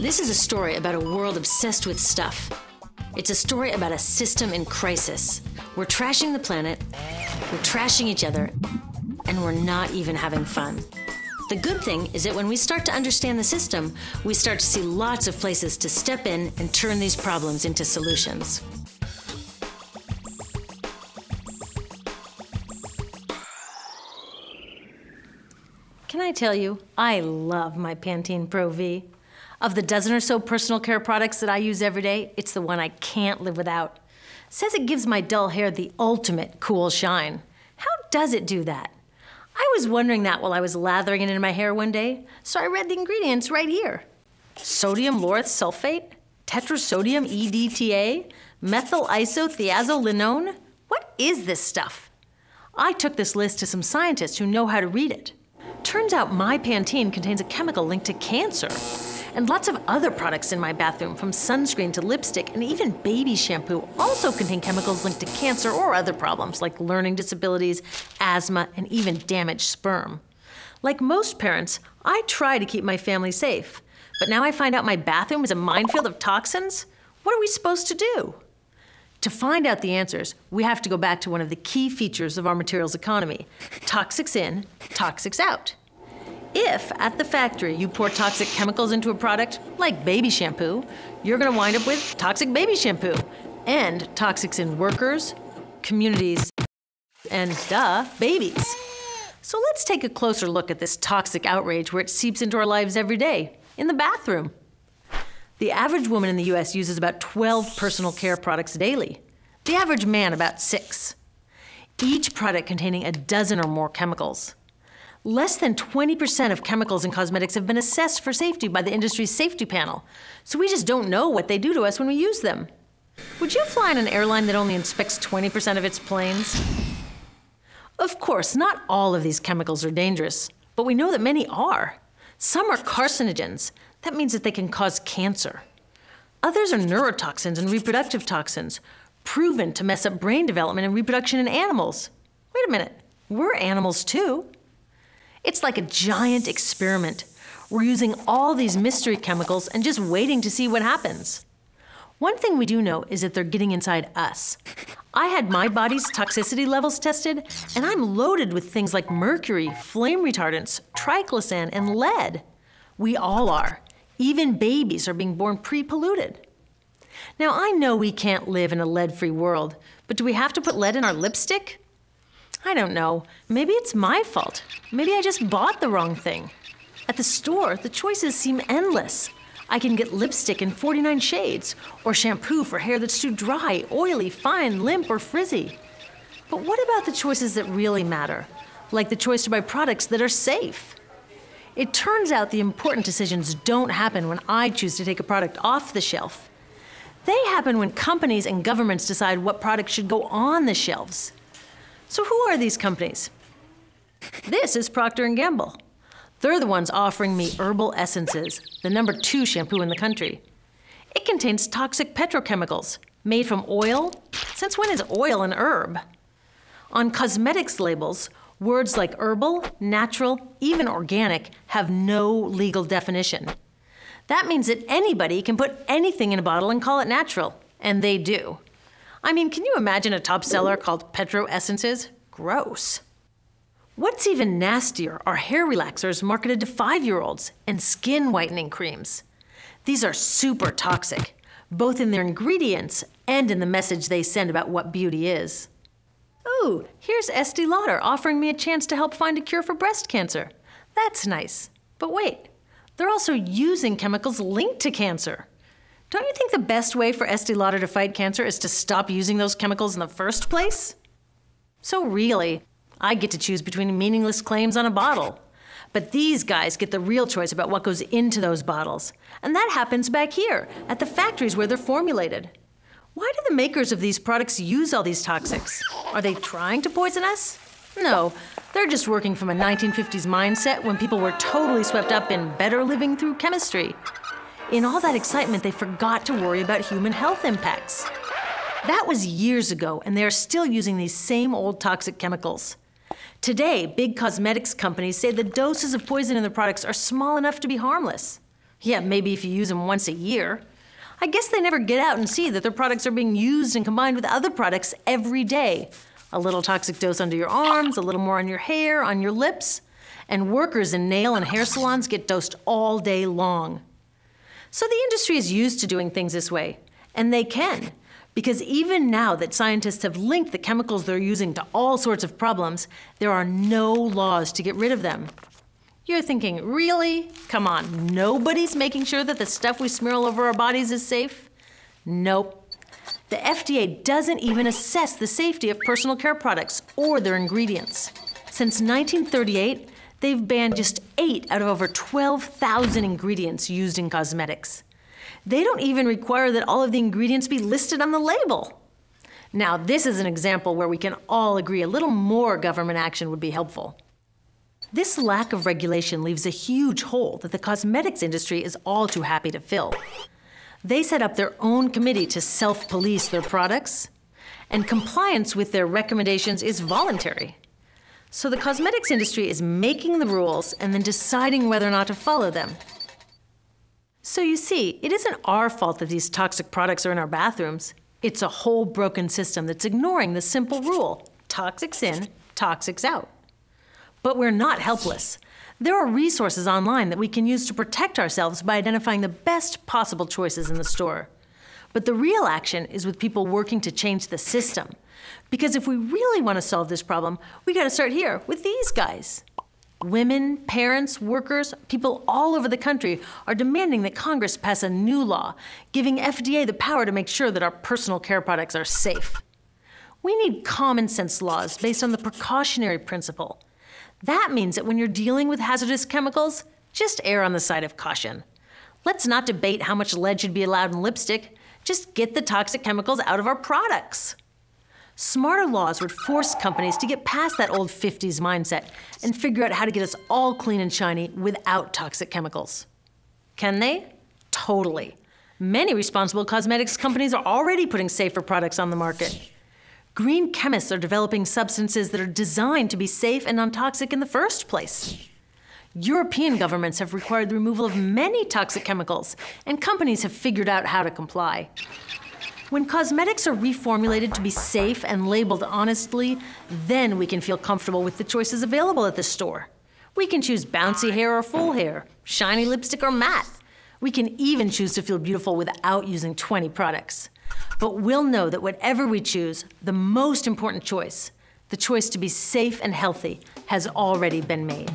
This is a story about a world obsessed with stuff. It's a story about a system in crisis. We're trashing the planet, we're trashing each other, and we're not even having fun. The good thing is that when we start to understand the system, we start to see lots of places to step in and turn these problems into solutions. Can I tell you, I love my Pantene Pro V. Of the dozen or so personal care products that I use every day, it's the one I can't live without. It says it gives my dull hair the ultimate cool shine. How does it do that? I was wondering that while I was lathering it in my hair one day, so I read the ingredients right here. Sodium lauryl sulfate, tetrasodium EDTA, methyl isothiazolinone. What is this stuff? I took this list to some scientists who know how to read it. Turns out my Pantene contains a chemical linked to cancer. And lots of other products in my bathroom, from sunscreen to lipstick and even baby shampoo, also contain chemicals linked to cancer or other problems like learning disabilities, asthma, and even damaged sperm. Like most parents, I try to keep my family safe. But now I find out my bathroom is a minefield of toxins? What are we supposed to do? To find out the answers, we have to go back to one of the key features of our materials economy: toxics in, toxics out. If, at the factory, you pour toxic chemicals into a product, like baby shampoo, you're gonna wind up with toxic baby shampoo, and toxics in workers, communities, and, babies. So let's take a closer look at this toxic outrage where it seeps into our lives every day, in the bathroom. The average woman in the US uses about 12 personal care products daily. The average man about 6. Each product containing a dozen or more chemicals. Less than 20% of chemicals in cosmetics have been assessed for safety by the industry's safety panel, so we just don't know what they do to us when we use them. Would you fly in an airline that only inspects 20% of its planes? Of course, not all of these chemicals are dangerous, but we know that many are. Some are carcinogens. That means that they can cause cancer. Others are neurotoxins and reproductive toxins, proven to mess up brain development and reproduction in animals. Wait a minute, we're animals too. It's like a giant experiment. We're using all these mystery chemicals and just waiting to see what happens. One thing we do know is that they're getting inside us. I had my body's toxicity levels tested, and I'm loaded with things like mercury, flame retardants, triclosan, and lead. We all are. Even babies are being born pre-polluted. Now, I know we can't live in a lead-free world, but do we have to put lead in our lipstick? I don't know. Maybe it's my fault. Maybe I just bought the wrong thing. At the store, the choices seem endless. I can get lipstick in 49 shades, or shampoo for hair that's too dry, oily, fine, limp, or frizzy. But what about the choices that really matter? Like the choice to buy products that are safe? It turns out the important decisions don't happen when I choose to take a product off the shelf. They happen when companies and governments decide what products should go on the shelves. So who are these companies? This is Procter & Gamble. They're the ones offering me Herbal Essences, the #2 shampoo in the country. It contains toxic petrochemicals made from oil. Since when is oil an herb? On cosmetics labels, words like herbal, natural, even organic have no legal definition. That means that anybody can put anything in a bottle and call it natural, and they do. I mean, can you imagine a top seller called Petro Essences? Gross. What's even nastier are hair relaxers marketed to 5-year-olds and skin whitening creams. These are super toxic, both in their ingredients and in the message they send about what beauty is. Ooh, here's Estee Lauder offering me a chance to help find a cure for breast cancer. That's nice. But wait, they're also using chemicals linked to cancer. Don't you think the best way for Estee Lauder to fight cancer is to stop using those chemicals in the first place? So really, I get to choose between meaningless claims on a bottle. But these guys get the real choice about what goes into those bottles. And that happens back here, at the factories where they're formulated. Why do the makers of these products use all these toxics? Are they trying to poison us? No, they're just working from a 1950s mindset when people were totally swept up in better living through chemistry. In all that excitement, they forgot to worry about human health impacts. That was years ago, and they are still using these same old toxic chemicals. Today, big cosmetics companies say the doses of poison in their products are small enough to be harmless. Yeah, maybe if you use them once a year. I guess they never get out and see that their products are being used and combined with other products every day. A little toxic dose under your arms, a little more on your hair, on your lips. And workers in nail and hair salons get dosed all day long. So the industry is used to doing things this way, and they can, because even now that scientists have linked the chemicals they're using to all sorts of problems, there are no laws to get rid of them. You're thinking, really? Come on, nobody's making sure that the stuff we smear all over our bodies is safe? Nope. The FDA doesn't even assess the safety of personal care products or their ingredients. Since 1938, they've banned just 8 out of over 12,000 ingredients used in cosmetics. They don't even require that all of the ingredients be listed on the label. Now, this is an example where we can all agree a little more government action would be helpful. This lack of regulation leaves a huge hole that the cosmetics industry is all too happy to fill. They set up their own committee to self-police their products, and compliance with their recommendations is voluntary. So the cosmetics industry is making the rules and then deciding whether or not to follow them. So you see, it isn't our fault that these toxic products are in our bathrooms. It's a whole broken system that's ignoring the simple rule: toxics in, toxics out. But we're not helpless. There are resources online that we can use to protect ourselves by identifying the best possible choices in the store. But the real action is with people working to change the system. Because if we really want to solve this problem, we got to start here with these guys. Women, parents, workers, people all over the country are demanding that Congress pass a new law, giving FDA the power to make sure that our personal care products are safe. We need common sense laws based on the precautionary principle. That means that when you're dealing with hazardous chemicals, just err on the side of caution. Let's not debate how much lead should be allowed in lipstick. Just get the toxic chemicals out of our products. Smarter laws would force companies to get past that old 50s mindset and figure out how to get us all clean and shiny without toxic chemicals. Can they? Totally. Many responsible cosmetics companies are already putting safer products on the market. Green chemists are developing substances that are designed to be safe and non-toxic in the first place. European governments have required the removal of many toxic chemicals, and companies have figured out how to comply. When cosmetics are reformulated to be safe and labeled honestly, then we can feel comfortable with the choices available at the store. We can choose bouncy hair or full hair, shiny lipstick or matte. We can even choose to feel beautiful without using 20 products. But we'll know that whatever we choose, the most important choice, the choice to be safe and healthy, has already been made.